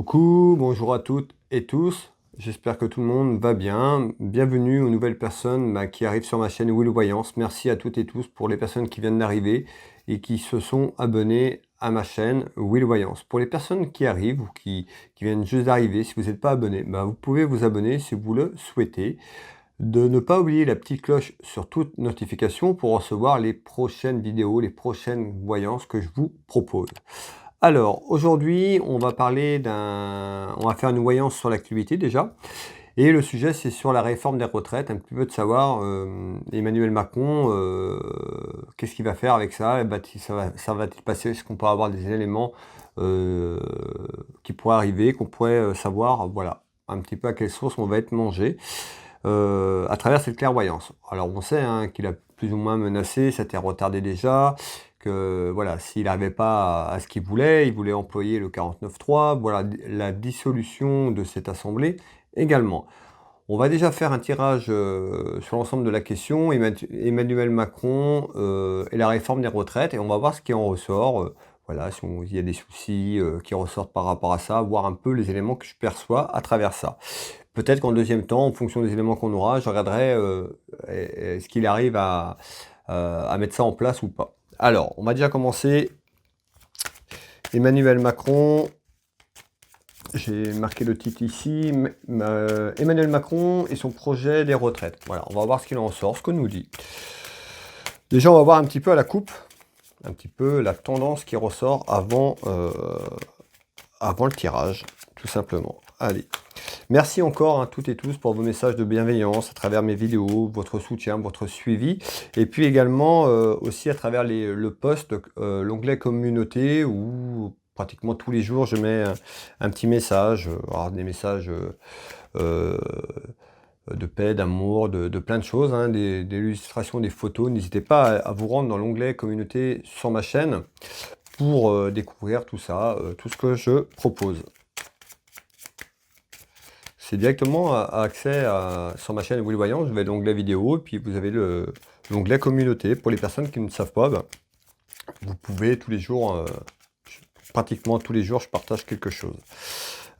Coucou, bonjour à toutes et tous, j'espère que tout le monde va bien. Bienvenue aux nouvelles personnes qui arrivent sur ma chaîne Will Voyance. Merci à toutes et tous pour les personnes qui viennent d'arriver et qui se sont abonnés à ma chaîne Will Voyance. Pour les personnes qui arrivent ou qui viennent juste d'arriver, si vous n'êtes pas abonné, vous pouvez vous abonner si vous le souhaitez. De ne pas oublier la petite cloche sur toute notification pour recevoir les prochaines vidéos, les prochaines voyances que je vous propose. Alors, aujourd'hui, on va faire une voyance sur l'activité déjà. Et le sujet, c'est sur la réforme des retraites, un petit peu de savoir, Emmanuel Macron, qu'est-ce qu'il va faire avec ça? Ça va-t-il passer? Est-ce qu'on pourrait avoir des éléments qui pourraient arriver, qu'on pourrait savoir, voilà, un petit peu à quelle source on va être mangé à travers cette clairvoyance. Alors, on sait qu'il a plus ou moins menacé, ça a été retardé déjà, que voilà, s'il n'arrivait pas à ce qu'il voulait, il voulait employer le 49.3, voilà, la dissolution de cette assemblée également. On va déjà faire un tirage sur l'ensemble de la question, Emmanuel Macron et la réforme des retraites, et on va voir ce qui en ressort, voilà, il y a des soucis qui ressortent par rapport à ça, voir un peu les éléments que je perçois à travers ça. Peut-être qu'en deuxième temps, en fonction des éléments qu'on aura, je regarderai est-ce qu'il arrive à mettre ça en place ou pas. Alors, on va déjà commencer. Emmanuel Macron, j'ai marqué le titre ici, Emmanuel Macron et son projet des retraites. Voilà, on va voir ce qu'il en sort, ce que nous dit. Déjà, on va voir un petit peu à la coupe, un petit peu la tendance qui ressort avant le tirage, tout simplement. Allez. Merci encore toutes et tous pour vos messages de bienveillance à travers mes vidéos, votre soutien, votre suivi. Et puis également aussi à travers le post, l'onglet communauté où pratiquement tous les jours je mets un petit message, des messages de paix, d'amour, de plein de choses, des illustrations, des photos. N'hésitez pas à vous rendre dans l'onglet communauté sur ma chaîne pour découvrir tout ça, tout ce que je propose. C'est directement accès sur ma chaîne Will Voyance, vous avez l'onglet vidéo, et puis vous avez l'onglet communauté. Pour les personnes qui ne savent pas, vous pouvez tous les jours, pratiquement tous les jours, je partage quelque chose.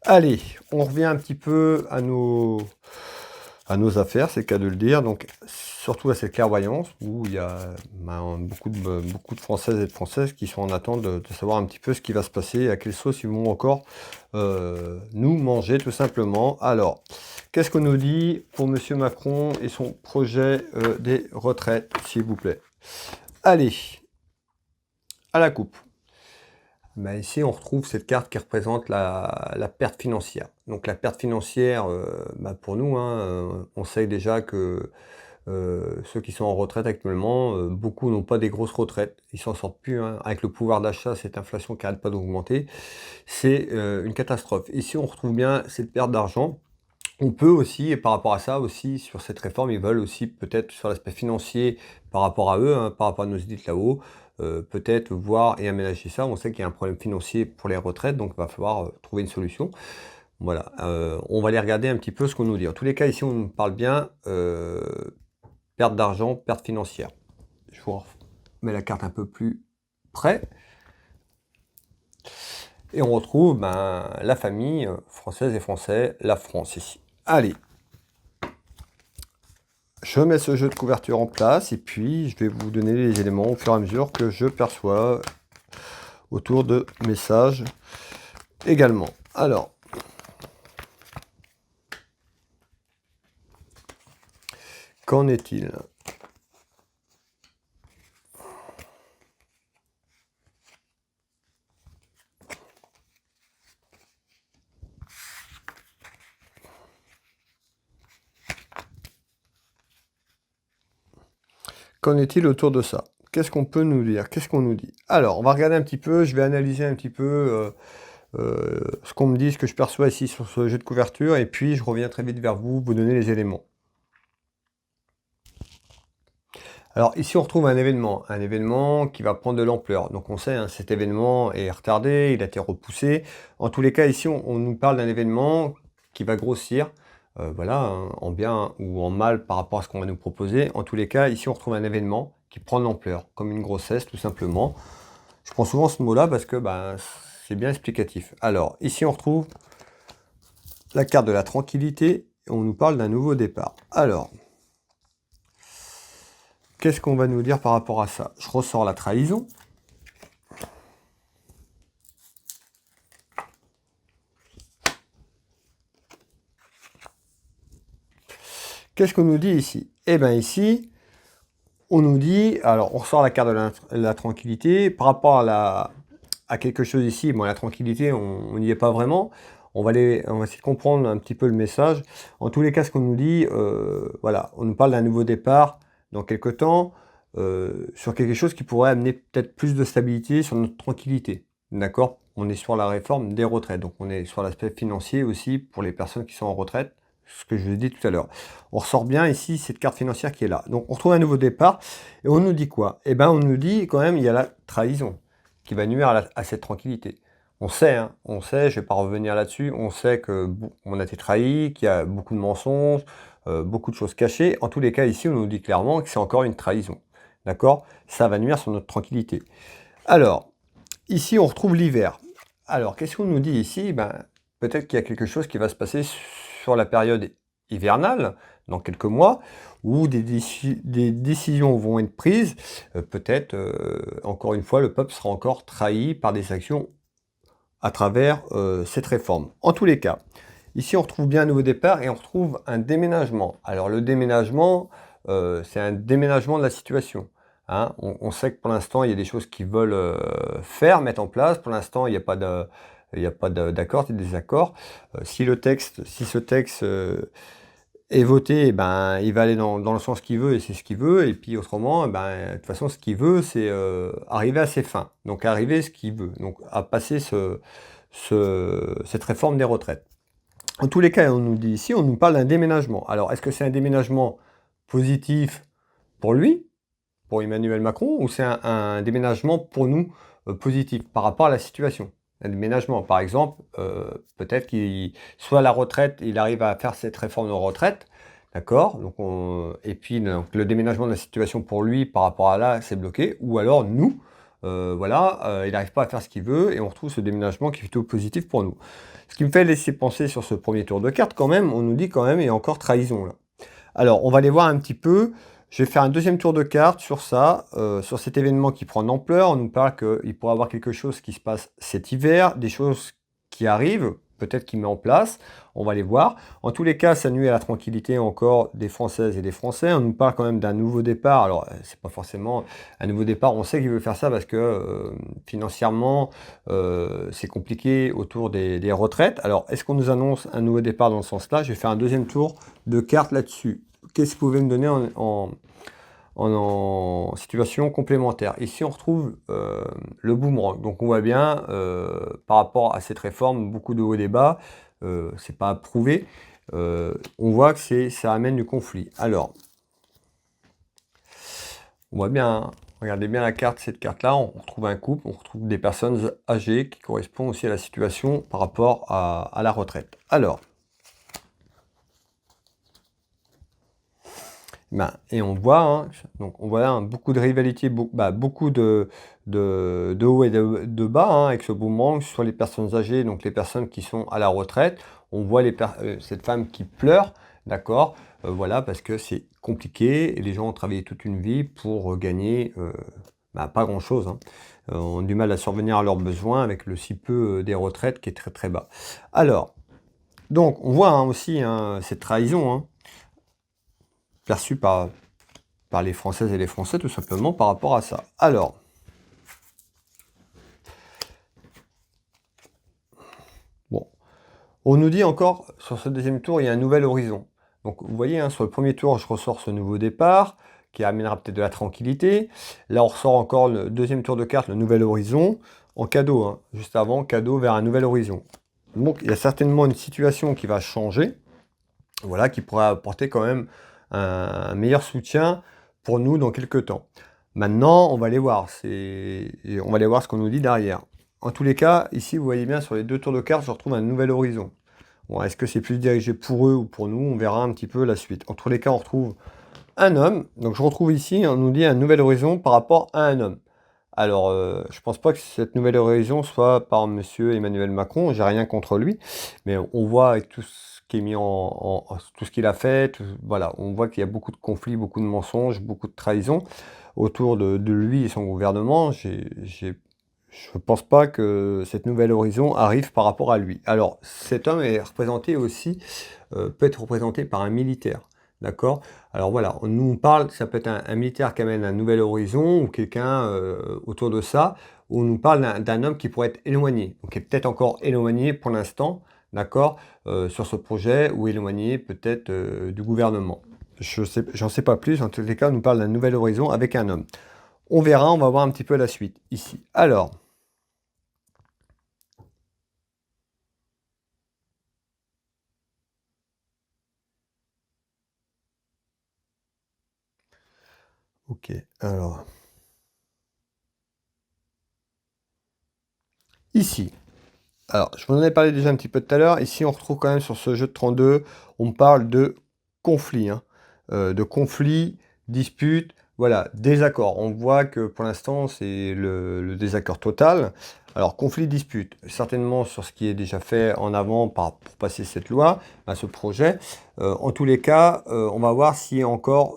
Allez, on revient un petit peu à nos affaires, c'est le cas de le dire. Donc, surtout à cette clairvoyance, où il y a beaucoup de Françaises et de Françaises qui sont en attente de savoir un petit peu ce qui va se passer, à quelle sauce ils vont encore nous manger, tout simplement. Alors, qu'est-ce qu'on nous dit pour M. Macron et son projet des retraites, s'il vous plaît? Allez, à la coupe. Ici, on retrouve cette carte qui représente la perte financière. Donc la perte financière, pour nous, on sait déjà que ceux qui sont en retraite actuellement, beaucoup n'ont pas des grosses retraites. Ils s'en sortent plus, avec le pouvoir d'achat, cette inflation qui n'arrête pas d'augmenter. C'est une catastrophe. Ici, on retrouve bien cette perte d'argent. On peut aussi, et par rapport à ça aussi, sur cette réforme, ils veulent aussi peut-être sur l'aspect financier par rapport à eux, par rapport à nos élites là-haut, peut-être voir et aménager ça. On sait qu'il y a un problème financier pour les retraites, donc il va falloir trouver une solution. Voilà, on va aller regarder un petit peu ce qu'on nous dit. En tous les cas, ici, on nous parle bien perte d'argent, perte financière. Je vous remets la carte un peu plus près. Et on retrouve la famille française et français, la France ici. Allez, je mets ce jeu de couverture en place et puis je vais vous donner les éléments au fur et à mesure que je perçois autour de messages également. Alors, qu'en est-il ? Qu'en est-il autour de ça? Qu'est-ce qu'on peut nous dire? Qu'est-ce qu'on nous dit? Alors, on va regarder un petit peu, je vais analyser un petit peu ce qu'on me dit, ce que je perçois ici sur ce jeu de couverture, et puis je reviens très vite vers vous, vous donner les éléments. Alors ici on retrouve un événement qui va prendre de l'ampleur. Donc on sait, cet événement est retardé, il a été repoussé. En tous les cas ici on nous parle d'un événement qui va grossir, voilà, en bien ou en mal par rapport à ce qu'on va nous proposer. En tous les cas ici on retrouve un événement qui prend de l'ampleur, comme une grossesse tout simplement. Je prends souvent ce mot-là parce que c'est bien explicatif. Alors ici on retrouve la carte de la tranquillité, et on nous parle d'un nouveau départ. Alors, qu'est-ce qu'on va nous dire par rapport à ça? Je ressors la trahison. Qu'est-ce qu'on nous dit ici? Eh bien ici, on nous dit, alors on ressort la carte de la tranquillité, par rapport à quelque chose ici, bon la tranquillité, on n'y est pas vraiment, on va essayer de comprendre un petit peu le message. En tous les cas, ce qu'on nous dit, voilà, on nous parle d'un nouveau départ dans quelque temps, sur quelque chose qui pourrait amener peut-être plus de stabilité sur notre tranquillité, d'accord? On est sur la réforme des retraites, donc on est sur l'aspect financier aussi pour les personnes qui sont en retraite, ce que je vous ai dit tout à l'heure. On ressort bien ici cette carte financière qui est là. Donc on retrouve un nouveau départ et on nous dit quoi? Eh bien on nous dit quand même il y a la trahison qui va nuire à cette tranquillité. On sait, hein, je ne vais pas revenir là-dessus, on sait qu'on a été trahi, qu'il y a beaucoup de mensonges, beaucoup de choses cachées. En tous les cas ici on nous dit clairement que c'est encore une trahison. D'accord? Ça va nuire sur notre tranquillité. Alors, ici on retrouve l'hiver. Alors qu'est-ce qu'on nous dit ici? Ben, peut-être qu'il y a quelque chose qui va se passer sur la période hivernale, dans quelques mois, où des décisions vont être prises. Peut-être, encore une fois, le peuple sera encore trahi par des actions à travers cette réforme. En tous les cas, ici on retrouve bien un nouveau départ et on retrouve un déménagement. Alors le déménagement, c'est un déménagement de la situation. Hein. On sait que pour l'instant, il y a des choses qu'ils veulent mettre en place. Pour l'instant, il n'y a pas d'accord, il y a des désaccords. Si ce texte est voté, ben, il va aller dans le sens qu'il veut et c'est ce qu'il veut. Et puis autrement, ben, de toute façon, ce qu'il veut, c'est arriver à ses fins. Donc arriver à ce qu'il veut. Donc à passer cette réforme des retraites. En tous les cas, on nous dit ici, on nous parle d'un déménagement. Alors, est-ce que c'est un déménagement positif pour lui, pour Emmanuel Macron, ou c'est un déménagement pour nous positif par rapport à la situation? Un déménagement, par exemple, peut-être qu'il soit à la retraite, il arrive à faire cette réforme de retraite, d'accord? Donc et puis donc, le déménagement de la situation pour lui par rapport à là, c'est bloqué, ou alors nous, voilà, il n'arrive pas à faire ce qu'il veut et on retrouve ce déménagement qui est plutôt positif pour nous. Ce qui me fait laisser penser sur ce premier tour de carte quand même, on nous dit quand même il y a encore trahison là. Alors on va aller voir un petit peu. Je vais faire un deuxième tour de carte sur ça, sur cet événement qui prend de l'ampleur. On nous parle qu'il pourrait y avoir quelque chose qui se passe cet hiver, des choses qui arrivent, peut-être qui met en place. On va les voir. En tous les cas, ça nuit à la tranquillité encore des Françaises et des Français. On nous parle quand même d'un nouveau départ. Alors, c'est pas forcément un nouveau départ. On sait qu'il veut faire ça parce que financièrement, c'est compliqué autour des retraites. Alors, est-ce qu'on nous annonce un nouveau départ dans ce sens-là? Je vais faire un deuxième tour de carte là-dessus. Qu'est-ce que vous pouvez me donner en situation complémentaire? Ici, on retrouve le boomerang. Donc, on voit bien, par rapport à cette réforme, beaucoup de hauts et des bas. C'est pas approuvé. On voit que ça amène du conflit. Alors, on voit bien, hein, regardez bien la carte, cette carte-là, on retrouve un couple, on retrouve des personnes âgées qui correspondent aussi à la situation par rapport à la retraite. Alors, ben, et on voit, hein, donc on voit hein, beaucoup de rivalité, beaucoup de haut et de bas hein, avec ce boomerang sur les personnes âgées, donc les personnes qui sont à la retraite. On voit cette femme qui pleure, d'accord, voilà, parce que c'est compliqué et les gens ont travaillé toute une vie pour gagner pas grand-chose. Hein. On a du mal à survenir à leurs besoins avec le si peu des retraites qui est très très bas. Alors, donc on voit hein, aussi hein, cette trahison, hein, perçu par les Françaises et les Français, tout simplement par rapport à ça. Alors, bon, on nous dit encore, sur ce deuxième tour, il y a un nouvel horizon. Donc, vous voyez, hein, sur le premier tour, je ressors ce nouveau départ, qui amènera peut-être de la tranquillité. Là, on ressort encore le deuxième tour de carte, le nouvel horizon, en cadeau, hein, juste avant, cadeau vers un nouvel horizon. Donc, il y a certainement une situation qui va changer, voilà, qui pourrait apporter quand même un meilleur soutien pour nous dans quelques temps. Maintenant, on va aller voir. On va aller voir ce qu'on nous dit derrière. En tous les cas, ici, vous voyez bien, sur les deux tours de cartes, je retrouve un nouvel horizon. Bon, est-ce que c'est plus dirigé pour eux ou pour nous? On verra un petit peu la suite. En tous les cas, on retrouve un homme. Donc, je retrouve ici, on nous dit un nouvel horizon par rapport à un homme. Alors, je pense pas que cette nouvelle horizon soit par monsieur Emmanuel Macron. J'ai rien contre lui. Mais on voit avec tous qui est mis tout ce qu'il a fait. Voilà, on voit qu'il y a beaucoup de conflits, beaucoup de mensonges, beaucoup de trahisons autour de lui et son gouvernement. Je ne pense pas que cette nouvelle horizon arrive par rapport à lui. Alors, cet homme est représenté aussi, peut être représenté par un militaire. D'accord? Alors voilà, nous on parle, ça peut être un militaire qui amène un nouvel horizon ou quelqu'un autour de ça, où on nous parle d'un homme qui pourrait être éloigné, donc qui est peut-être encore éloigné pour l'instant, d'accord, sur ce projet, ou éloigné peut-être du gouvernement. J'en sais pas plus, en tous les cas, on nous parle d'un nouvel horizon avec un homme. On verra, on va voir un petit peu la suite ici. Alors, ok, alors, ici. Alors, je vous en ai parlé déjà un petit peu tout à l'heure. Ici, on retrouve quand même sur ce jeu de 32, on parle de conflit, hein, de conflit, dispute, voilà, désaccord. On voit que pour l'instant, c'est le désaccord total. Alors, conflit, dispute, certainement sur ce qui est déjà fait en avant pour passer cette loi, à ce projet. En tous les cas, on va voir s'il y a encore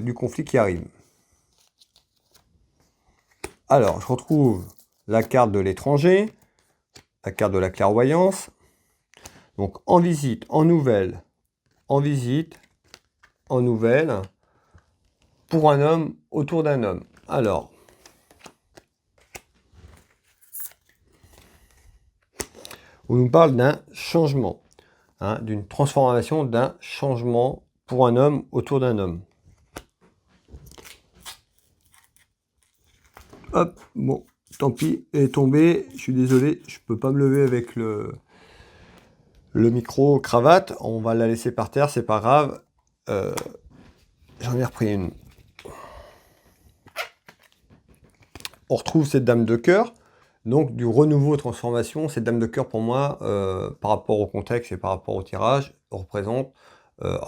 du conflit qui arrive. Alors, je retrouve la carte de l'étranger, la carte de la clairvoyance. Donc en visite, en nouvelle, en visite, en nouvelle, pour un homme, autour d'un homme. Alors, on nous parle d'un changement, hein, d'une transformation, d'un changement pour un homme, autour d'un homme. Hop, bon, tant pis, elle est tombée, je suis désolé, je peux pas me lever avec le micro cravate, on va la laisser par terre, c'est pas grave. J'en ai repris une. On retrouve cette dame de cœur, donc du renouveau transformation. Cette dame de cœur pour moi, par rapport au contexte et par rapport au tirage, représente,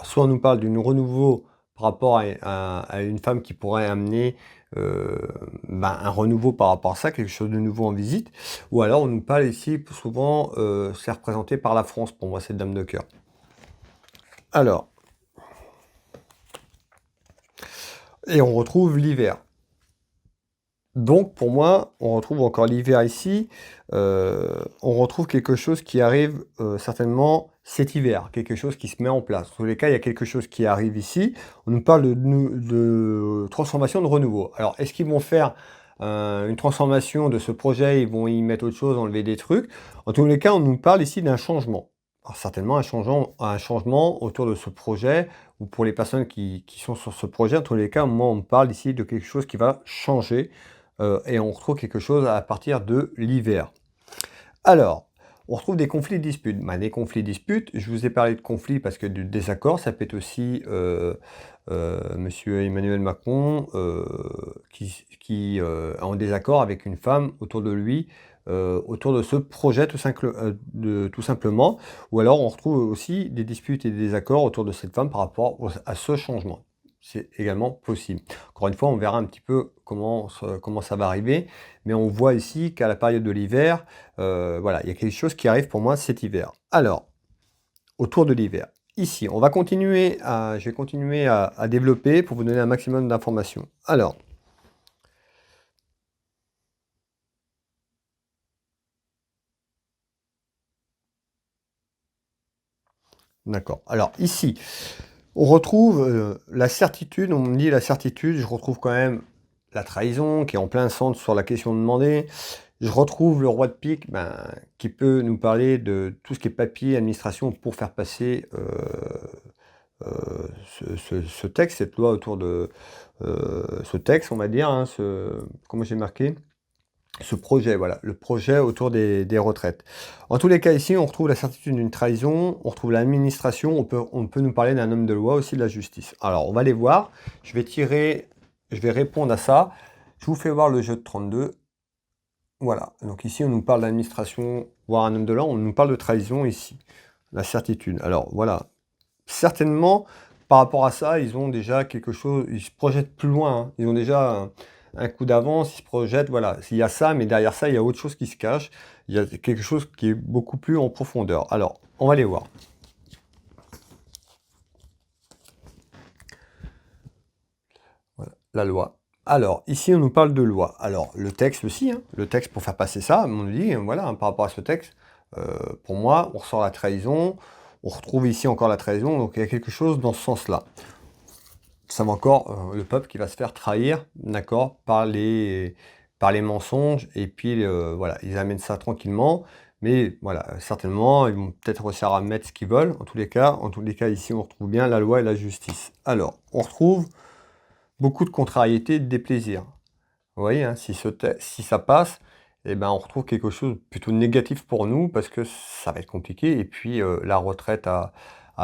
soit on nous parle d'un renouveau par rapport à une femme qui pourrait amener un renouveau par rapport à ça, quelque chose de nouveau en visite, ou alors on nous parle ici, souvent c'est représenté par la France pour moi, cette dame de cœur. Alors, et on retrouve l'hiver. Donc pour moi, on retrouve encore l'hiver ici, on retrouve quelque chose qui arrive certainement cet hiver, quelque chose qui se met en place. Dans tous les cas, il y a quelque chose qui arrive ici. On nous parle de transformation, de renouveau. Alors, est-ce qu'ils vont faire une transformation de ce projet, ils vont y mettre autre chose, enlever des trucs? En tous les cas, on nous parle ici d'un changement. Alors certainement un changement autour de ce projet, ou pour les personnes qui sont sur ce projet. En tous les cas, moi, on me parle ici de quelque chose qui va changer. Et on retrouve quelque chose à partir de l'hiver. Alors, on retrouve des conflits disputes. Des conflits disputes, je vous ai parlé de conflits parce que du désaccord, ça peut être aussi Monsieur Emmanuel Macron qui est en désaccord avec une femme autour de lui, autour de ce projet tout simplement. Ou alors on retrouve aussi des disputes et des désaccords autour de cette femme par rapport à ce changement. C'est également possible. Encore une fois, on verra un petit peu comment ça va arriver, mais on voit ici qu'à la période de l'hiver, voilà, il y a quelque chose qui arrive pour moi cet hiver. Alors, autour de l'hiver, ici, je vais continuer à développer pour vous donner un maximum d'informations. Alors, d'accord. Alors ici, on retrouve la certitude, on me dit la certitude, je retrouve quand même la trahison qui est en plein centre sur la question demandée. Je retrouve le roi de pique qui peut nous parler de tout ce qui est papier, administration pour faire passer ce texte, cette loi autour de ce texte, on va dire, hein, comment j'ai marqué? Ce projet, voilà, le projet autour des retraites. En tous les cas, ici, on retrouve la certitude d'une trahison, on retrouve l'administration, on peut nous parler d'un homme de loi, aussi de la justice. Alors, on va les voir. Je vais répondre à ça. Je vous fais voir le jeu de 32. Voilà, donc ici, on nous parle d'administration, voire un homme de loi, on nous parle de trahison ici, la certitude. Alors, voilà, certainement, par rapport à ça, ils ont déjà quelque chose, ils se projettent plus loin, hein. Ils ont déjà un coup d'avance, ils se projettent, voilà. Il y a ça, mais derrière ça, il y a autre chose qui se cache. Il y a quelque chose qui est beaucoup plus en profondeur. Alors, on va les voir. la loi. Alors, ici, on nous parle de loi. Alors, le texte aussi, hein, le texte pour faire passer ça, on nous dit, voilà, hein, par rapport à ce texte, pour moi, on ressort la trahison, on retrouve ici encore la trahison, donc il y a quelque chose dans ce sens-là. Ça va encore, le peuple qui va se faire trahir, d'accord, par les mensonges, et puis, voilà, ils amènent ça tranquillement, mais voilà, certainement, ils vont peut-être réussir à mettre ce qu'ils veulent. En tous les cas, ici, on retrouve bien la loi et la justice. Alors, on retrouve beaucoup de contrariétés et de déplaisir. Vous voyez, hein, si ça passe, eh ben, on retrouve quelque chose de plutôt négatif pour nous parce que ça va être compliqué. Et puis, la retraite à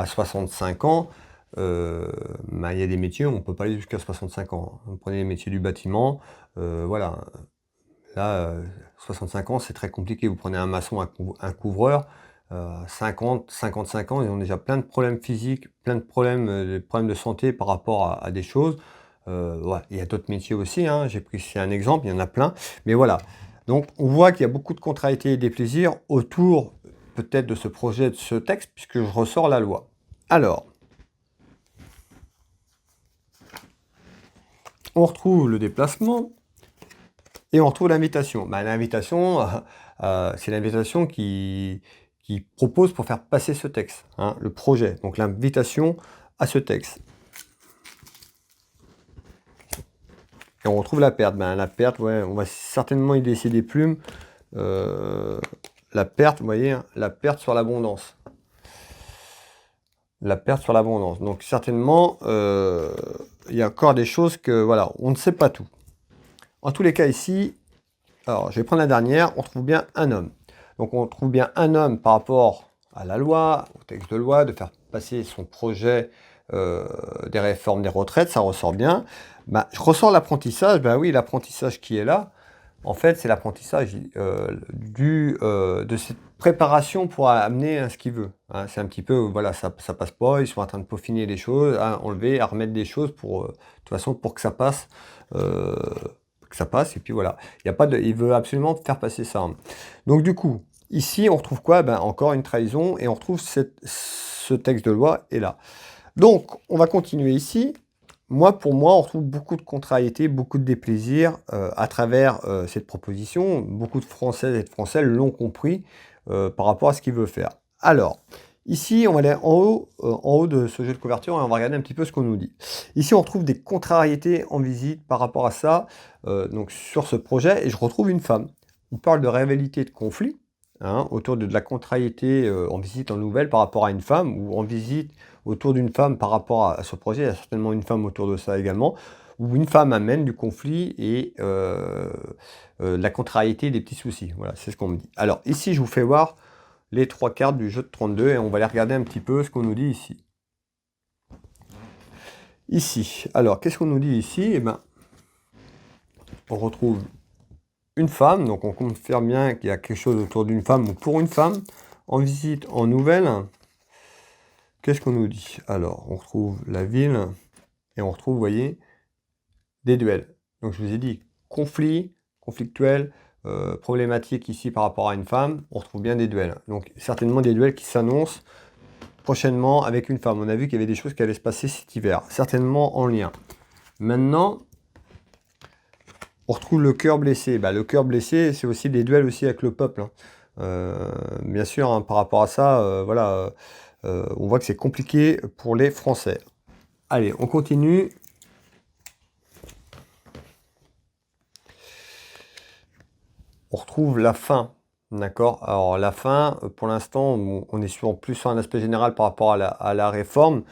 65 ans, ben, il y a des métiers où on ne peut pas aller jusqu'à 65 ans. Vous prenez les métiers du bâtiment, voilà. Là, 65 ans, c'est très compliqué. Vous prenez un maçon, un couvreur, 50, 55 ans, ils ont déjà plein de problèmes physiques, plein de problèmes de santé par rapport à des choses. Ouais, il y a d'autres métiers aussi, hein, j'ai pris c'est un exemple, il y en a plein. Mais voilà, donc on voit qu'il y a beaucoup de contrariétés et des plaisirs autour peut-être de ce projet, de ce texte, puisque je ressors la loi. Alors, on retrouve le déplacement et on retrouve l'invitation. Bah, l'invitation, c'est l'invitation qui propose pour faire passer ce texte, hein, le projet. Donc l'invitation à ce texte. Et on retrouve la perte. Ben, la perte, ouais, on va certainement y laisser des plumes. La perte, vous voyez, hein, la perte sur l'abondance. La perte sur l'abondance. Donc certainement, il y a encore des choses que, voilà, on ne sait pas tout. En tous les cas ici, alors je vais prendre la dernière, on trouve bien un homme. Donc on trouve bien un homme par rapport à la loi, au texte de loi, de faire passer son projet des réformes des retraites, ça ressort bien. Bah, je ressors l'apprentissage, ben oui, l'apprentissage qui est là, en fait, c'est l'apprentissage de cette préparation pour amener à ce qu'il veut. Hein. C'est un petit peu, voilà, ça passe pas, ils sont en train de peaufiner les choses, à enlever, à remettre des choses pour, de toute façon, pour que ça passe. Et puis voilà. Il y a pas de, il veut absolument faire passer ça. Hein. Donc du coup, ici, on retrouve quoi? Ben, encore une trahison, et on retrouve ce texte de loi est là. Donc, on va continuer ici. Pour moi, on retrouve beaucoup de contrariétés, beaucoup de déplaisir à travers cette proposition. Beaucoup de Françaises et de Français l'ont compris par rapport à ce qu'il veut faire. Alors, ici, on va aller en haut de ce jeu de couverture et on va regarder un petit peu ce qu'on nous dit. Ici, on retrouve des contrariétés en visite par rapport à ça, donc sur ce projet, et je retrouve une femme. On parle de rivalité, de conflit, hein, autour de la contrariété en visite, en nouvelle par rapport à une femme, ou en visite autour d'une femme par rapport à ce projet, il y a certainement une femme autour de ça également, où une femme amène du conflit et la contrariété des petits soucis. Voilà, c'est ce qu'on me dit. Alors ici, je vous fais voir les 3 cartes du jeu de 32 et on va aller regarder un petit peu ce qu'on nous dit ici. Ici, alors qu'est-ce qu'on nous dit ici? Eh ben, on retrouve une femme, donc on confirme bien qu'il y a quelque chose autour d'une femme ou pour une femme, en visite, en nouvelle. Qu'est-ce qu'on nous dit? Alors, on retrouve la ville et on retrouve, vous voyez, des duels. Donc, je vous ai dit conflit, conflictuel, problématique ici par rapport à une femme. On retrouve bien des duels. Donc, certainement des duels qui s'annoncent prochainement avec une femme. On a vu qu'il y avait des choses qui allaient se passer cet hiver, certainement en lien. Maintenant, on retrouve le cœur blessé. Bah, le cœur blessé, c'est aussi des duels aussi avec le peuple. Hein. Bien sûr, hein, par rapport à ça, voilà. On voit que c'est compliqué pour les Français. Allez, on continue. On retrouve la fin, d'accord? Alors la fin, pour l'instant, on est plus sur un aspect général par rapport à la réforme.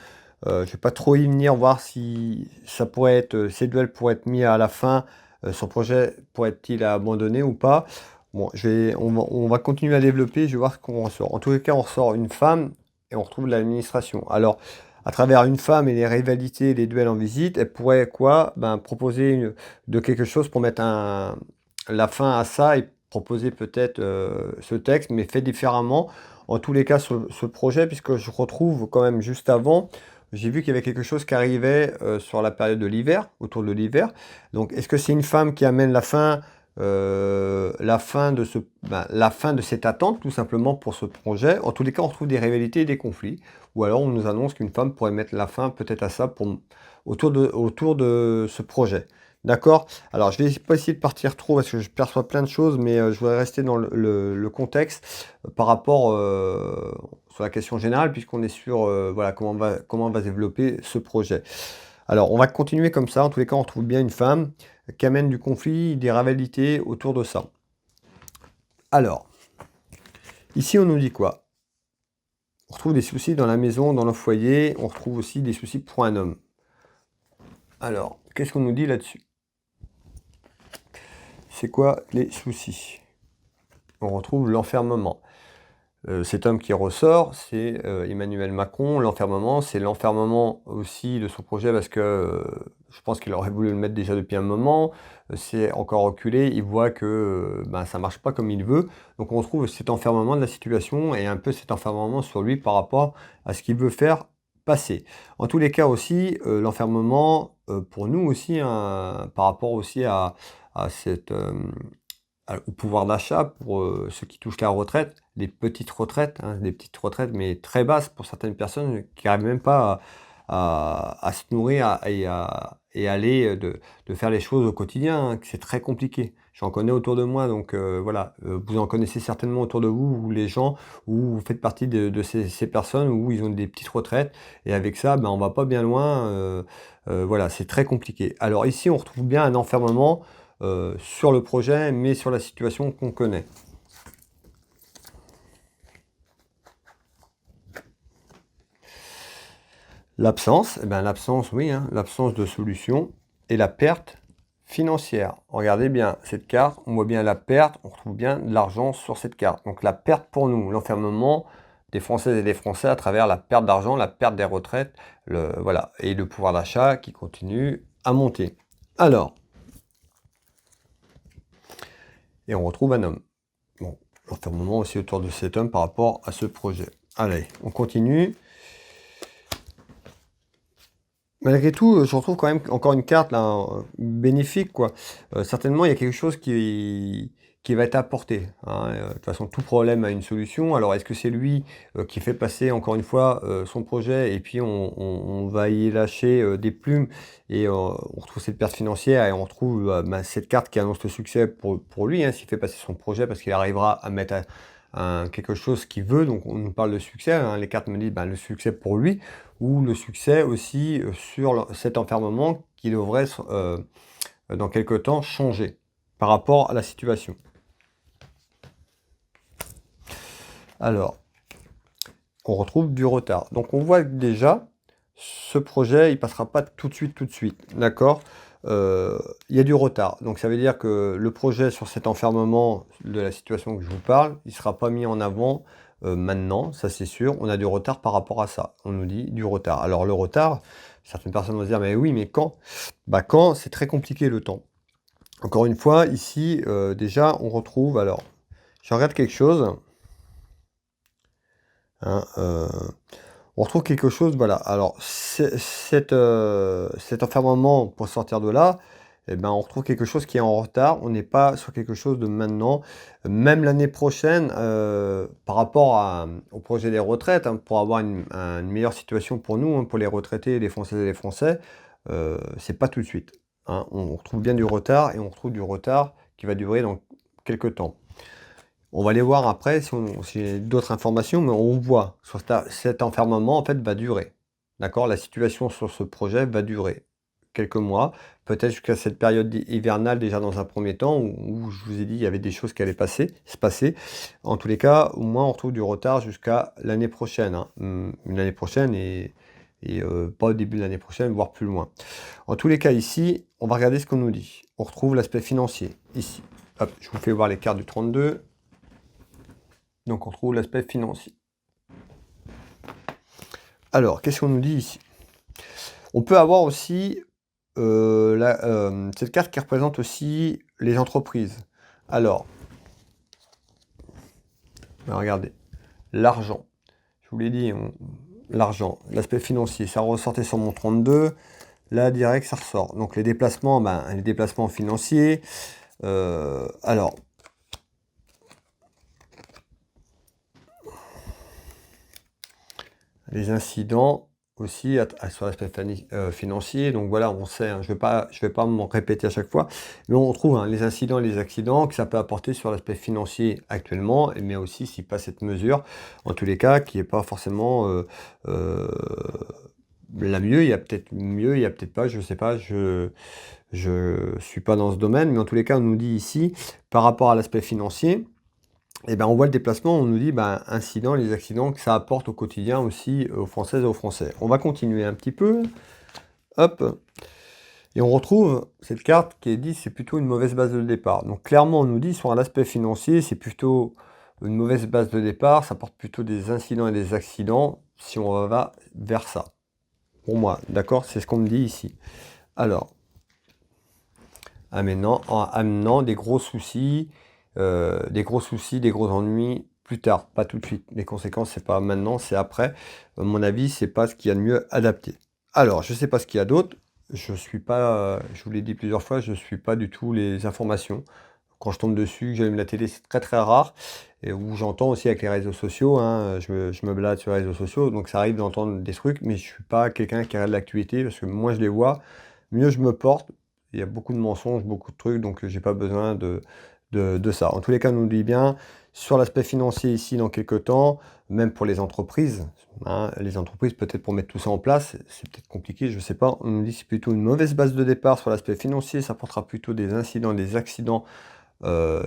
Je ne vais pas trop y venir, voir si ça pourrait être, ces duels pourraient être mis à la fin, son projet pourrait-il abandonné ou pas. Bon, on va continuer à développer, je vais voir ce qu'on ressort. En tous les cas, on ressort une femme et on retrouve l'administration. Alors, à travers une femme et les rivalités, les duels en visite, elle pourrait quoi? Ben, proposer de quelque chose pour mettre la fin à ça et proposer peut-être ce texte, mais fait différemment. En tous les cas, ce projet, puisque je retrouve quand même juste avant, j'ai vu qu'il y avait quelque chose qui arrivait sur la période de l'hiver, autour de l'hiver. Donc, est-ce que c'est une femme qui amène la fin la fin de cette attente, tout simplement, pour ce projet. En tous les cas, on retrouve des rivalités et des conflits. Ou alors, on nous annonce qu'une femme pourrait mettre la fin peut-être à ça autour de ce projet. D'accord? Alors, je vais pas essayer de partir trop parce que je perçois plein de choses, mais je voudrais rester dans le contexte par rapport sur la question générale, puisqu'on est sur voilà, comment va se développer ce projet. Alors, on va continuer comme ça. En tous les cas, on retrouve bien une femme qui amène du conflit, des rivalités autour de ça. Alors, ici, on nous dit quoi? On retrouve des soucis dans la maison, dans le foyer. On retrouve aussi des soucis pour un homme. Alors, qu'est-ce qu'on nous dit là-dessus? C'est quoi les soucis? On retrouve l'enfermement. Cet homme qui ressort, c'est Emmanuel Macron. L'enfermement, c'est l'enfermement aussi de son projet parce que je pense qu'il aurait voulu le mettre déjà depuis un moment. C'est encore reculé. Il voit que ça ne marche pas comme il veut. Donc on retrouve cet enfermement de la situation et un peu cet enfermement sur lui par rapport à ce qu'il veut faire passer. En tous les cas aussi, l'enfermement, pour nous aussi, hein, par rapport aussi à cette au pouvoir d'achat pour ceux qui touchent la retraite, les petites retraites, hein, des petites retraites, mais très basses pour certaines personnes qui n'arrivent même pas à se nourrir et aller de faire les choses au quotidien, hein, que c'est très compliqué. J'en connais autour de moi, donc voilà, vous en connaissez certainement autour de vous, ou les gens, où vous faites partie de ces personnes où ils ont des petites retraites, et avec ça, on va pas bien loin, voilà, c'est très compliqué. Alors ici, on retrouve bien un enfermement sur le projet, mais sur la situation qu'on connaît. L'absence, l'absence, oui, hein, l'absence de solution et la perte financière. Regardez bien cette carte, on voit bien la perte, on retrouve bien de l'argent sur cette carte. Donc la perte pour nous, l'enfermement des Françaises et des Français à travers la perte d'argent, la perte des retraites, voilà, et le pouvoir d'achat qui continue à monter. Alors, et on retrouve un homme. Bon, l'enfermement aussi autour de cet homme par rapport à ce projet. Allez, on continue. Malgré tout, je retrouve quand même encore une carte là, bénéfique, quoi. Certainement, il y a quelque chose qui va être apporté, hein. De toute façon, tout problème a une solution. Alors, est-ce que c'est lui qui fait passer, encore une fois, son projet et puis on va y lâcher des plumes et on retrouve cette perte financière et on retrouve cette carte qui annonce le succès pour lui, hein, s'il fait passer son projet parce qu'il arrivera à mettre quelque chose qu'il veut. Donc, on nous parle de succès, hein. Les cartes me disent le succès pour lui ou le succès aussi sur cet enfermement qui devrait, dans quelque temps, changer par rapport à la situation. Alors, on retrouve du retard. Donc, on voit que déjà, ce projet, il passera pas tout de suite, d'accord? Il y a du retard. Donc, ça veut dire que le projet sur cet enfermement de la situation que je vous parle, il sera pas mis en avant maintenant, ça c'est sûr. On a du retard par rapport à ça. On nous dit du retard. Alors, le retard, certaines personnes vont se dire, mais oui, mais quand? Quand, c'est très compliqué le temps. Encore une fois, ici, déjà, on retrouve, alors, je regarde quelque chose, hein, on retrouve quelque chose, voilà. Alors, cet enfermement, pour sortir de là, on retrouve quelque chose qui est en retard. On n'est pas sur quelque chose de maintenant. Même l'année prochaine, par rapport au projet des retraites, hein, pour avoir une meilleure situation pour nous, hein, pour les retraités, les Françaises et les Français, c'est pas tout de suite, hein. On retrouve bien du retard et on retrouve du retard qui va durer dans quelques temps. On va aller voir après si j'ai d'autres informations, mais on voit sur cet enfermement, en fait, va durer. D'accord? La situation sur ce projet va durer quelques mois, peut-être jusqu'à cette période hivernale déjà dans un premier temps, où je vous ai dit il y avait des choses qui allaient se passer. En tous les cas, au moins on retrouve du retard jusqu'à l'année prochaine, hein. L'année prochaine et pas au début de l'année prochaine, voire plus loin. En tous les cas, ici, on va regarder ce qu'on nous dit. On retrouve l'aspect financier, ici. Hop, je vous fais voir les cartes du 32. Donc on trouve l'aspect financier. Alors, qu'est-ce qu'on nous dit ici? On peut avoir aussi cette carte qui représente aussi les entreprises. Alors, regardez, l'argent. Je vous l'ai dit, l'argent, l'aspect financier, ça ressortait sur mon 32. Là, direct, ça ressort. Donc les déplacements financiers. Alors, les incidents aussi sur l'aspect financier. Donc voilà, on sait, hein, je vais pas m'en répéter à chaque fois, mais on retrouve hein, les incidents et les accidents que ça peut apporter sur l'aspect financier actuellement, mais aussi s'il passe cette mesure, en tous les cas, qui n'est pas forcément la mieux. Il y a peut-être mieux, il y a peut-être pas, je sais pas, je suis pas dans ce domaine, mais en tous les cas, on nous dit ici, par rapport à l'aspect financier, et ben, on voit le déplacement, on nous dit, ben, incidents, les accidents que ça apporte au quotidien aussi aux Françaises et aux Français. On va continuer un petit peu, hop, et on retrouve cette carte qui est dit, c'est plutôt une mauvaise base de départ. Donc clairement, on nous dit, sur un aspect financier, c'est plutôt une mauvaise base de départ, ça porte plutôt des incidents et des accidents, si on va vers ça. Pour moi, d'accord? C'est ce qu'on me dit ici. Alors, en amenant des gros soucis, des gros ennuis plus tard, pas tout de suite. Les conséquences, c'est pas maintenant, c'est après. À mon avis, c'est pas ce qu'il y a de mieux adapté. Alors, je sais pas ce qu'il y a d'autre. Je suis pas, je vous l'ai dit plusieurs fois, je suis pas du tout les informations. Quand je tombe dessus, que j'allume la télé, c'est très très rare. Et où j'entends aussi avec les réseaux sociaux, hein, je me balade sur les réseaux sociaux, donc ça arrive d'entendre des trucs, mais je suis pas quelqu'un qui regarde l'actualité, parce que moins je les vois, mieux je me porte. Il y a beaucoup de mensonges, beaucoup de trucs, donc j'ai pas besoin de ça. En tous les cas, on nous dit bien, sur l'aspect financier ici, dans quelques temps, même pour les entreprises, hein, les entreprises, peut-être pour mettre tout ça en place, c'est peut-être compliqué, je sais pas. On nous dit que c'est plutôt une mauvaise base de départ sur l'aspect financier, ça portera plutôt des incidents, des accidents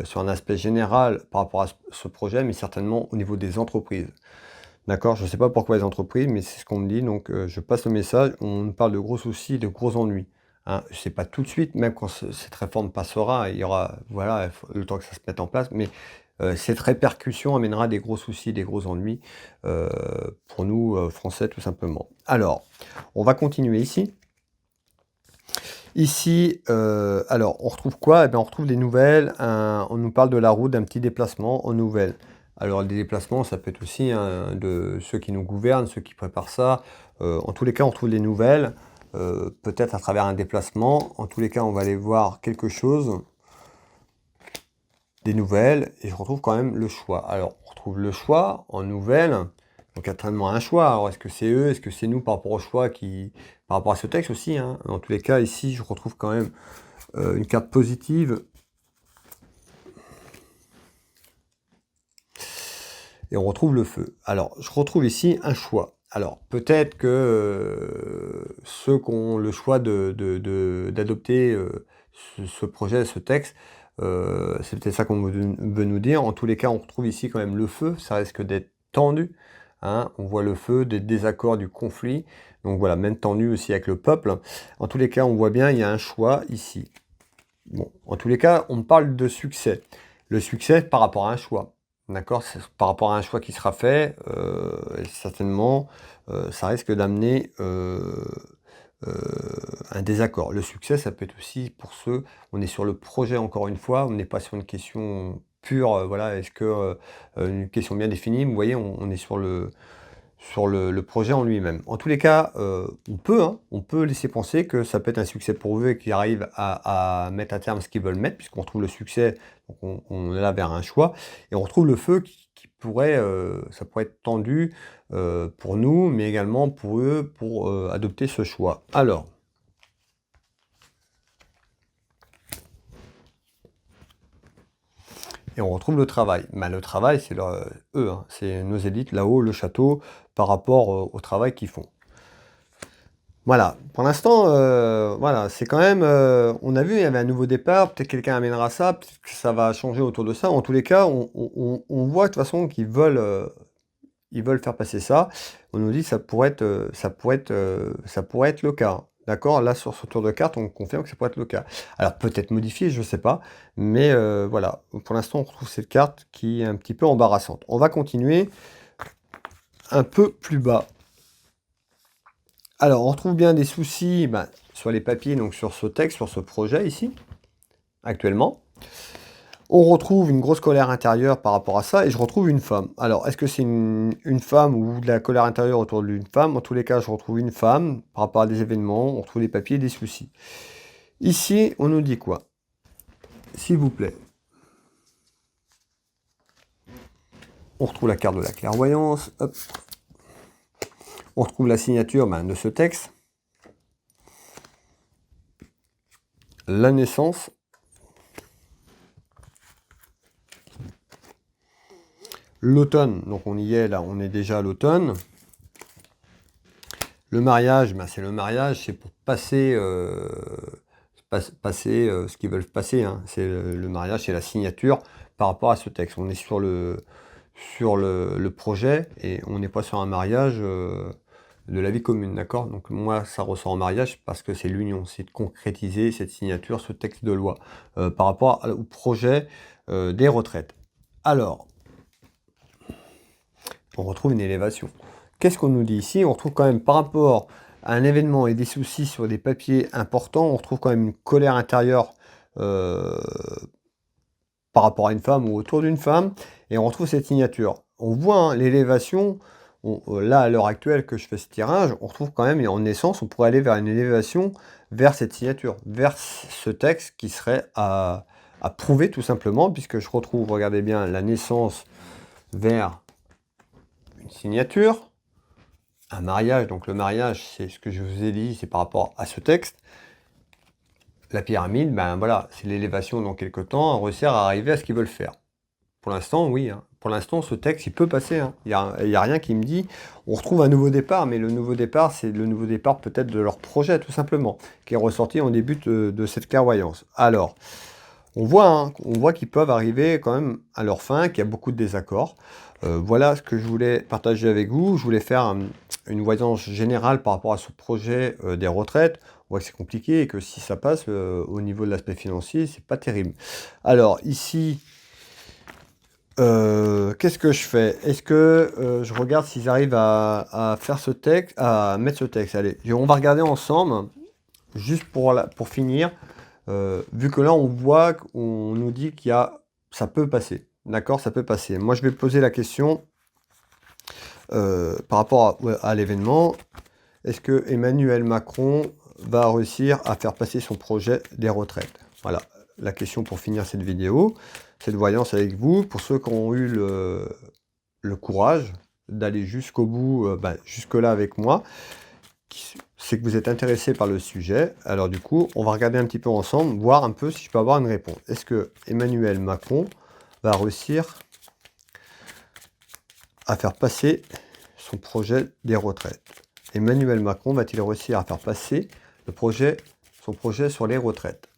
sur un aspect général par rapport à ce projet, mais certainement au niveau des entreprises. D'accord? Je ne sais pas pourquoi les entreprises, mais c'est ce qu'on me dit, donc je passe le message. On nous parle de gros soucis, de gros ennuis. Hein. C'est pas tout de suite, même quand cette réforme passera, il y aura, voilà, le temps que ça se mette en place, mais cette répercussion amènera des gros soucis, des gros ennuis pour nous, Français, tout simplement. Alors, on va continuer ici. Ici, alors, on retrouve quoi? Eh bien, on retrouve des nouvelles. On nous parle de la route, d'un petit déplacement aux nouvelles. Alors, des déplacements, ça peut être aussi hein, de ceux qui nous gouvernent, ceux qui préparent ça. En tous les cas, on retrouve des nouvelles, peut-être à travers un déplacement. En tous les cas, on va aller voir quelque chose, des nouvelles, et je retrouve quand même le choix. Alors, on retrouve le choix en nouvelles. Donc, il y a certainement un choix. Alors, est-ce que c'est eux, est-ce que c'est nous par rapport au choix par rapport à ce texte aussi, hein. En tous les cas, ici, je retrouve quand même une carte positive. Et on retrouve le feu. Alors, je retrouve ici un choix. Alors, peut-être que ceux qui ont le choix d'adopter ce projet, ce texte, c'est peut-être ça qu'on veut nous dire. En tous les cas, on retrouve ici quand même le feu. Ça risque d'être tendu. Hein. On voit le feu, des désaccords, du conflit. Donc voilà, même tendu aussi avec le peuple. En tous les cas, on voit bien, il y a un choix ici. Bon, en tous les cas, on parle de succès. Le succès par rapport à un choix. D'accord? Par rapport à un choix qui sera fait, certainement, ça risque d'amener un désaccord. Le succès, ça peut être aussi pour ceux, on est sur le projet encore une fois, on n'est pas sur une question pure, voilà, est-ce que une question bien définie, vous voyez, on est sur le projet en lui-même. En tous les cas, on peut laisser penser que ça peut être un succès pour eux et qu'ils arrivent à mettre à terme ce qu'ils veulent mettre, puisqu'on retrouve le succès, donc on est là vers un choix, et on retrouve le feu qui pourrait, ça pourrait être tendu pour nous, mais également pour eux, pour adopter ce choix. Alors, et on retrouve le travail. Mais le travail, c'est eux, hein, c'est nos élites là-haut, le château, par rapport au travail qu'ils font. Voilà, pour l'instant, voilà, c'est quand même, on a vu, il y avait un nouveau départ, peut-être quelqu'un amènera ça, peut-être que ça va changer autour de ça. En tous les cas, on voit de toute façon qu'ils ils veulent faire passer ça. On nous dit que ça pourrait être le cas. D'accord? Là, sur ce tour de carte, on confirme que ça pourrait être le cas. Alors, peut-être modifié, je ne sais pas, mais voilà. Pour l'instant, on retrouve cette carte qui est un petit peu embarrassante. On va continuer un peu plus bas. Alors, on retrouve bien des soucis sur les papiers, donc sur ce texte, sur ce projet ici, actuellement. On retrouve une grosse colère intérieure par rapport à ça, et je retrouve une femme. Alors, est-ce que c'est une femme ou de la colère intérieure autour d'une femme? En tous les cas, je retrouve une femme par rapport à des événements, on retrouve des papiers, des soucis. Ici, on nous dit quoi? s'il vous plaît. On retrouve la carte de la clairvoyance. Hop. On retrouve la signature de ce texte. La naissance. L'automne, donc on y est là, on est déjà à l'automne. Le mariage, c'est le mariage, c'est pour passer, ce qu'ils veulent passer. Hein. C'est le mariage, c'est la signature par rapport à ce texte. On est sur le projet et on n'est pas sur un mariage de la vie commune, d'accord? Donc moi, ça ressort en mariage parce que c'est l'union, c'est de concrétiser cette signature, ce texte de loi par rapport au projet des retraites. Alors, on retrouve une élévation. Qu'est-ce qu'on nous dit ici? On retrouve quand même par rapport à un événement et des soucis sur des papiers importants, on retrouve quand même une colère intérieure par rapport à une femme ou autour d'une femme, et on retrouve cette signature. On voit hein, l'élévation, là à l'heure actuelle que je fais ce tirage, on retrouve quand même, en essence, on pourrait aller vers une élévation, vers cette signature, vers ce texte qui serait à prouver tout simplement, puisque je retrouve, regardez bien, la naissance vers une signature, un mariage, donc le mariage, c'est ce que je vous ai dit, c'est par rapport à ce texte. La pyramide, voilà, c'est l'élévation dans quelques temps, on réussit à arriver à ce qu'ils veulent faire. Pour l'instant, oui, hein. Pour l'instant, ce texte, il peut passer. Hein. Il n'y a rien qui me dit, on retrouve un nouveau départ, mais le nouveau départ, c'est le nouveau départ peut-être de leur projet, tout simplement, qui est ressorti en début de cette clairvoyance. Alors, on voit qu'ils peuvent arriver quand même à leur fin, qu'il y a beaucoup de désaccords. Voilà ce que je voulais partager avec vous. Je voulais faire une voyance générale par rapport à ce projet des retraites. On voit que c'est compliqué et que si ça passe au niveau de l'aspect financier, c'est pas terrible. Alors ici, qu'est-ce que je fais? Est-ce que je regarde s'ils arrivent à faire ce texte, à mettre ce texte? Allez, on va regarder ensemble, juste pour finir. Vu que là, on voit qu'on nous dit ça peut passer. D'accord, ça peut passer. Moi, je vais poser la question par rapport à l'événement. Est-ce que Emmanuel Macron va réussir à faire passer son projet des retraites? Voilà, la question pour finir cette vidéo, cette voyance avec vous. Pour ceux qui ont eu le courage d'aller jusqu'au bout, jusque-là avec moi, c'est que vous êtes intéressé par le sujet. Alors du coup, on va regarder un petit peu ensemble, voir un peu si je peux avoir une réponse. Est-ce que Emmanuel Macron va réussir à faire passer son projet des retraites? Emmanuel Macron va-t-il réussir à faire passer son projet sur les retraites?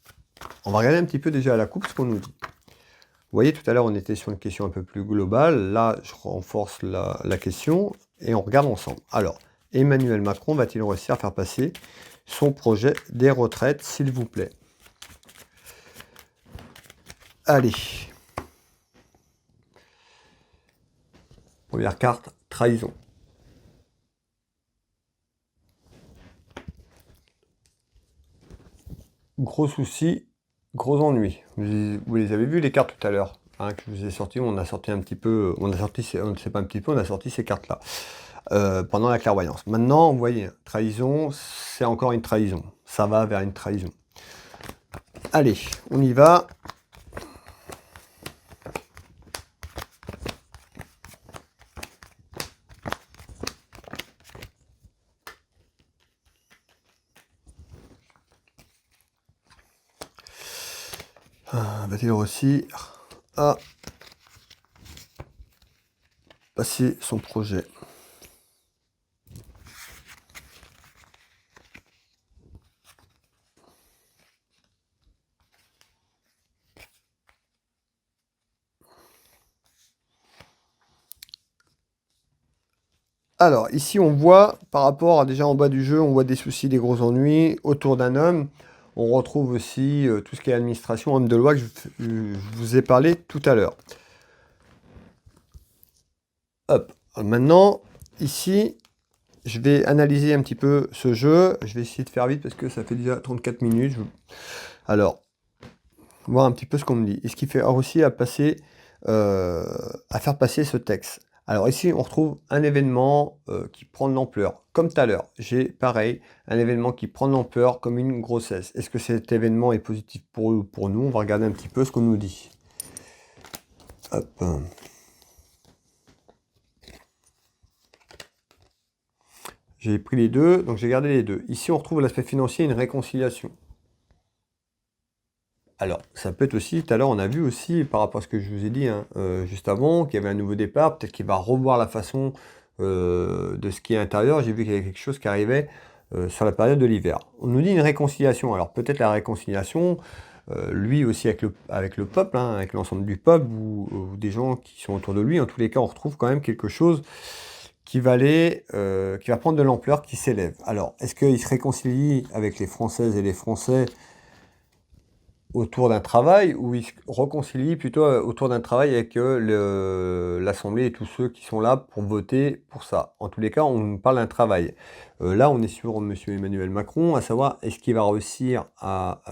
On va regarder un petit peu déjà à la coupe ce qu'on nous dit. Vous voyez, tout à l'heure, on était sur une question un peu plus globale. Là, je renforce la question et on regarde ensemble. Alors, Emmanuel Macron va-t-il réussir à faire passer son projet des retraites, s'il vous plaît? Allez. Première carte, trahison. Gros souci, gros ennui. Vous les avez vus les cartes tout à l'heure hein, que je vous ai sorti. On a sorti un petit peu, on a sorti ces cartes-là pendant la clairvoyance. Maintenant, vous voyez, trahison, c'est encore une trahison. Ça va vers une trahison. Allez, on y va. Va-t-il réussir à passer son projet? Alors, ici, on voit, par rapport à déjà en bas du jeu, on voit des soucis, des gros ennuis autour d'un homme. On retrouve aussi tout ce qui est administration, homme de loi, que je vous ai parlé tout à l'heure. Hop. Maintenant, ici, je vais analyser un petit peu ce jeu. Je vais essayer de faire vite parce que ça fait déjà 34 minutes. Alors, voir un petit peu ce qu'on me dit. Est-ce qu'il fait réussir à faire passer ce texte? Alors ici, on retrouve un événement qui prend de l'ampleur. Comme tout à l'heure, j'ai pareil, un événement qui prend de l'ampleur comme une grossesse. Est-ce que cet événement est positif pour eux ou pour nous? On va regarder un petit peu ce qu'on nous dit. Hop. J'ai pris les deux, donc j'ai gardé les deux. Ici, on retrouve l'aspect financier et une réconciliation. Alors, ça peut être aussi, tout à l'heure, on a vu aussi, par rapport à ce que je vous ai dit hein, juste avant, qu'il y avait un nouveau départ, peut-être qu'il va revoir la façon de ce qui est intérieur. J'ai vu qu'il y avait quelque chose qui arrivait sur la période de l'hiver. On nous dit une réconciliation. Alors, peut-être la réconciliation, lui aussi avec le peuple, hein, avec l'ensemble du peuple, ou des gens qui sont autour de lui. En tous les cas, on retrouve quand même quelque chose qui va qui va prendre de l'ampleur, qui s'élève. Alors, est-ce qu'il se réconcilie avec les Françaises et les Français autour d'un travail, ou il se réconcilie plutôt autour d'un travail avec l'Assemblée et tous ceux qui sont là pour voter pour ça? En tous les cas, on parle d'un travail. Là, on est sur Monsieur Emmanuel Macron, à savoir, est-ce qu'il va réussir à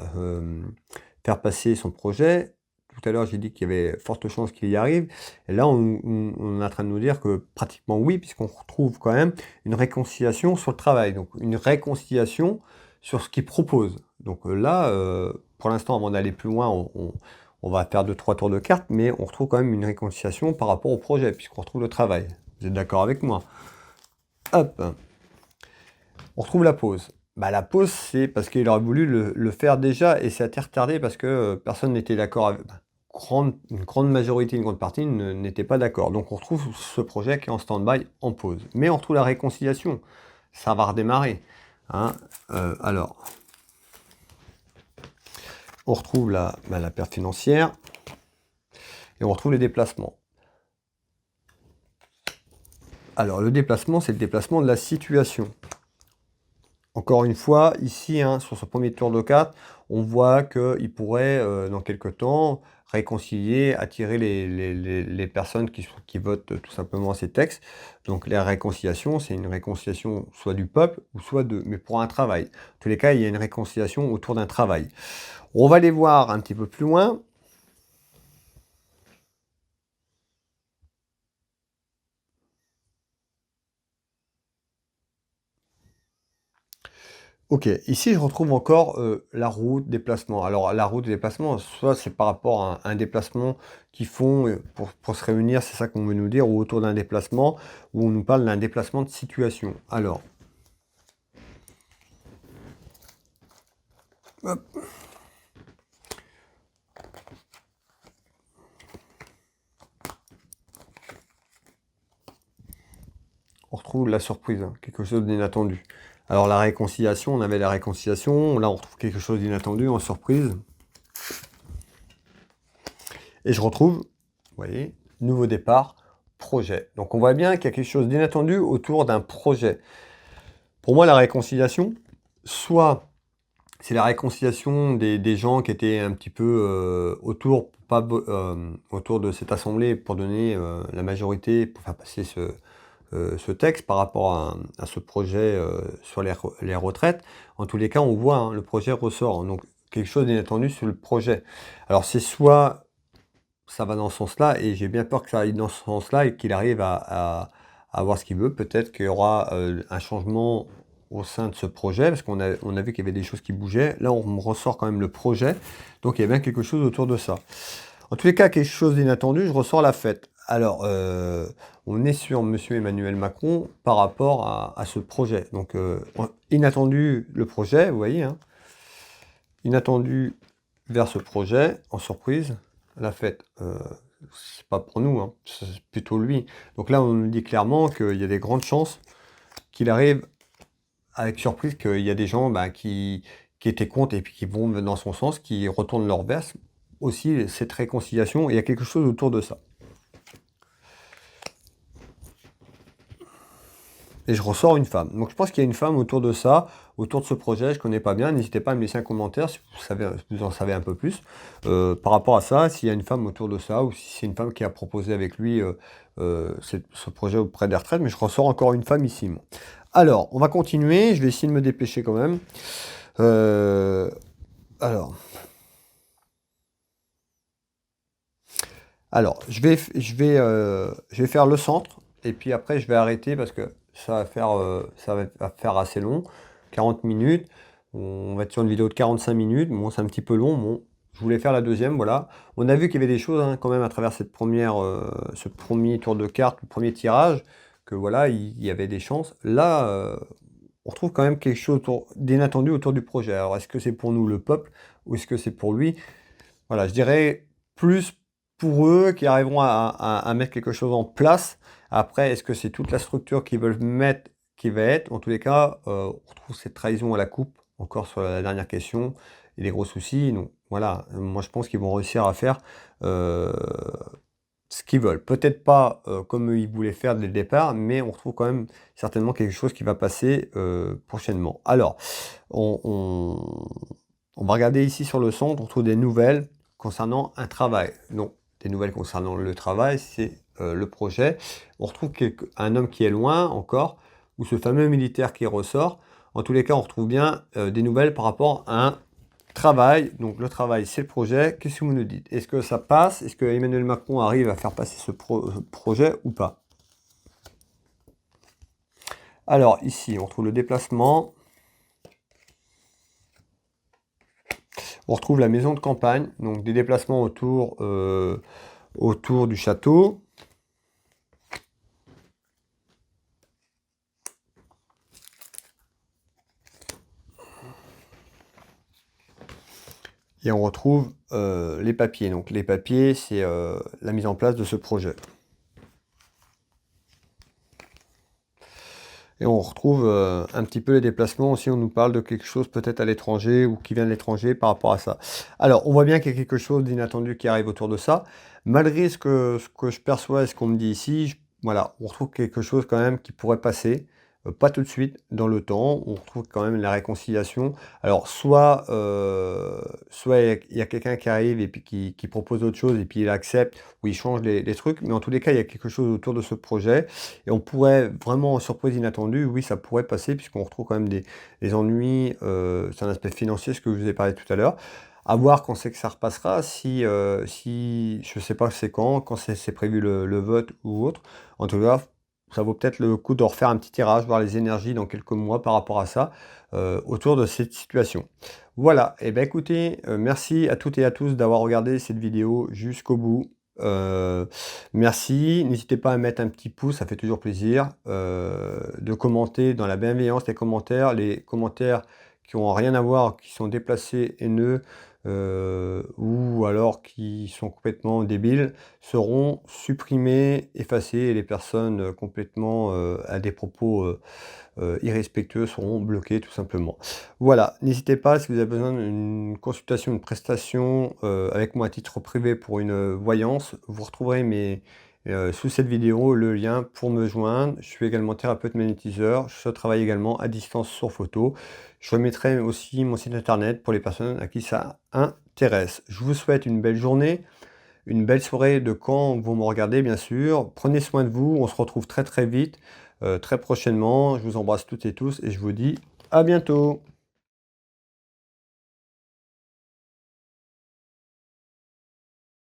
faire passer son projet? Tout à l'heure, j'ai dit qu'il y avait forte chance qu'il y arrive. Et là, on est en train de nous dire que pratiquement oui, puisqu'on retrouve quand même une réconciliation sur le travail. Donc, une réconciliation sur ce qu'il propose. Donc là, pour l'instant, avant d'aller plus loin, on va faire 2-3 tours de cartes, mais on retrouve quand même une réconciliation par rapport au projet, puisqu'on retrouve le travail. Vous êtes d'accord avec moi? Hop, on retrouve la pause. Bah, la pause, c'est parce qu'il aurait voulu le faire déjà, et ça a été retardé parce que personne n'était d'accord avec... une grande majorité, une grande partie n'était pas d'accord. Donc on retrouve ce projet qui est en stand-by, en pause. Mais on retrouve la réconciliation. Ça va redémarrer. Hein. Alors, on retrouve la perte financière et on retrouve les déplacements. Alors, le déplacement, c'est le déplacement de la situation. Encore une fois, ici, hein, sur ce premier tour de carte, on voit qu'il pourrait, dans quelques temps, réconcilier, attirer les personnes qui votent tout simplement ces textes. Donc la réconciliation, c'est une réconciliation soit du peuple, ou soit mais pour un travail. En tous les cas, il y a une réconciliation autour d'un travail. On va aller voir un petit peu plus loin. Ok, ici je retrouve encore la route, déplacement. Alors la route, déplacement, soit c'est par rapport à un déplacement qu'ils font pour se réunir, c'est ça qu'on veut nous dire, ou autour d'un déplacement, où on nous parle d'un déplacement de situation. Alors, hop. On retrouve la surprise, hein, quelque chose d'inattendu. Alors la réconciliation, on avait la réconciliation, là on retrouve quelque chose d'inattendu en surprise. Et je retrouve, vous voyez, nouveau départ, projet. Donc on voit bien qu'il y a quelque chose d'inattendu autour d'un projet. Pour moi, la réconciliation, soit c'est la réconciliation des gens qui étaient un petit peu autour de cette assemblée pour donner la majorité, pour faire passer ce texte par rapport à ce projet sur les retraites. En tous les cas, on voit, hein, le projet ressort. Donc, quelque chose d'inattendu sur le projet. Alors, c'est soit ça va dans ce sens-là, et j'ai bien peur que ça aille dans ce sens-là et qu'il arrive à avoir ce qu'il veut. Peut-être qu'il y aura un changement au sein de ce projet, parce qu'on a vu qu'il y avait des choses qui bougeaient. Là, on me ressort quand même le projet. Donc, il y a bien quelque chose autour de ça. En tous les cas, quelque chose d'inattendu, je ressors la fête. Alors, on est sur Monsieur Emmanuel Macron par rapport à ce projet. Donc, inattendu le projet, vous voyez, hein. Inattendu vers ce projet, en surprise. La fête, c'est pas pour nous, hein, c'est plutôt lui. Donc là, on nous dit clairement qu'il y a des grandes chances qu'il arrive avec surprise, qu'il y a des gens qui étaient contre et puis qui vont dans son sens, qui retournent leur veste. Aussi, cette réconciliation, il y a quelque chose autour de ça. Et je ressors une femme. Donc je pense qu'il y a une femme autour de ça, autour de ce projet. Je ne connais pas bien. N'hésitez pas à me laisser un commentaire si vous en savez un peu plus. Par rapport à ça, s'il y a une femme autour de ça, ou si c'est une femme qui a proposé avec lui ce projet auprès des retraites. Mais je ressors encore une femme ici. Moi. Alors, on va continuer. Je vais essayer de me dépêcher quand même. Alors. Alors, je vais faire le centre, et puis après, je vais arrêter parce que ça va faire assez long, 40 minutes. On va être sur une vidéo de 45 minutes. Bon, c'est un petit peu long. Bon, je voulais faire la deuxième, voilà. On a vu qu'il y avait des choses hein, quand même à travers ce premier tour de carte, le premier tirage, que voilà, il y avait des chances. Là, on retrouve quand même quelque chose d'inattendu autour du projet. Alors, est-ce que c'est pour nous, le peuple, ou est-ce que c'est pour lui? Voilà, je dirais plus pour eux qui arriveront à mettre quelque chose en place. Après, est-ce que c'est toute la structure qu'ils veulent mettre qui va être? En tous les cas, on retrouve cette trahison à la coupe, encore sur la dernière question, et les gros soucis. Donc voilà, moi je pense qu'ils vont réussir à faire euh, ce qu'ils veulent. Peut-être pas comme ils voulaient faire dès le départ, mais on retrouve quand même certainement quelque chose qui va passer prochainement. Alors, on, on- on va regarder ici sur le centre, on trouve des nouvelles concernant un travail. Non, des nouvelles concernant le travail, c'est le projet. On retrouve un homme qui est loin encore, ou ce fameux militaire qui ressort. En tous les cas, on retrouve bien des nouvelles par rapport à un travail. Donc le travail, c'est le projet. Qu'est-ce que vous nous dites? Est-ce que ça passe? Est-ce que Emmanuel Macron arrive à faire passer ce projet ou pas? Alors ici, on trouve le déplacement. On retrouve la maison de campagne, donc des déplacements autour du château. Et on retrouve les papiers. Donc les papiers, c'est la mise en place de ce projet. Et on retrouve un petit peu les déplacements aussi. On nous parle de quelque chose peut-être à l'étranger ou qui vient de l'étranger par rapport à ça. Alors, on voit bien qu'il y a quelque chose d'inattendu qui arrive autour de ça. Malgré ce que je perçois et ce qu'on me dit ici, voilà, on retrouve quelque chose quand même qui pourrait passer. Pas tout de suite, dans le temps. On retrouve quand même la réconciliation. Alors, soit il y a quelqu'un qui arrive et puis qui propose autre chose et puis il accepte ou il change les trucs. Mais en tous les cas, il y a quelque chose autour de ce projet. Et on pourrait vraiment, en surprise inattendue, oui, ça pourrait passer, puisqu'on retrouve quand même des ennuis, c'est un aspect financier, ce que je vous ai parlé tout à l'heure. À voir quand c'est que ça repassera, si je sais pas c'est quand c'est prévu le vote ou autre. En tout cas, ça vaut peut-être le coup de refaire un petit tirage, voir les énergies dans quelques mois par rapport à ça, autour de cette situation. Voilà, et ben écoutez, merci à toutes et à tous d'avoir regardé cette vidéo jusqu'au bout. Euh, Merci, n'hésitez pas à mettre un petit pouce, ça fait toujours plaisir, de commenter dans la bienveillance les commentaires qui n'ont rien à voir, qui sont déplacés, haineux, ou alors qui sont complètement débiles, seront supprimés, effacés, et les personnes complètement à des propos irrespectueux seront bloqués tout simplement. Voilà, n'hésitez pas si vous avez besoin d'une consultation, une prestation avec moi à titre privé pour une voyance, vous retrouverez sous cette vidéo le lien pour me joindre. Je suis également thérapeute magnétiseur, je travaille également à distance sur photo. Je remettrai aussi mon site internet pour les personnes à qui ça intéresse. Je vous souhaite une belle journée, une belle soirée de quand vous me regardez bien sûr. Prenez soin de vous, on se retrouve très très vite, très prochainement. Je vous embrasse toutes et tous et je vous dis à bientôt.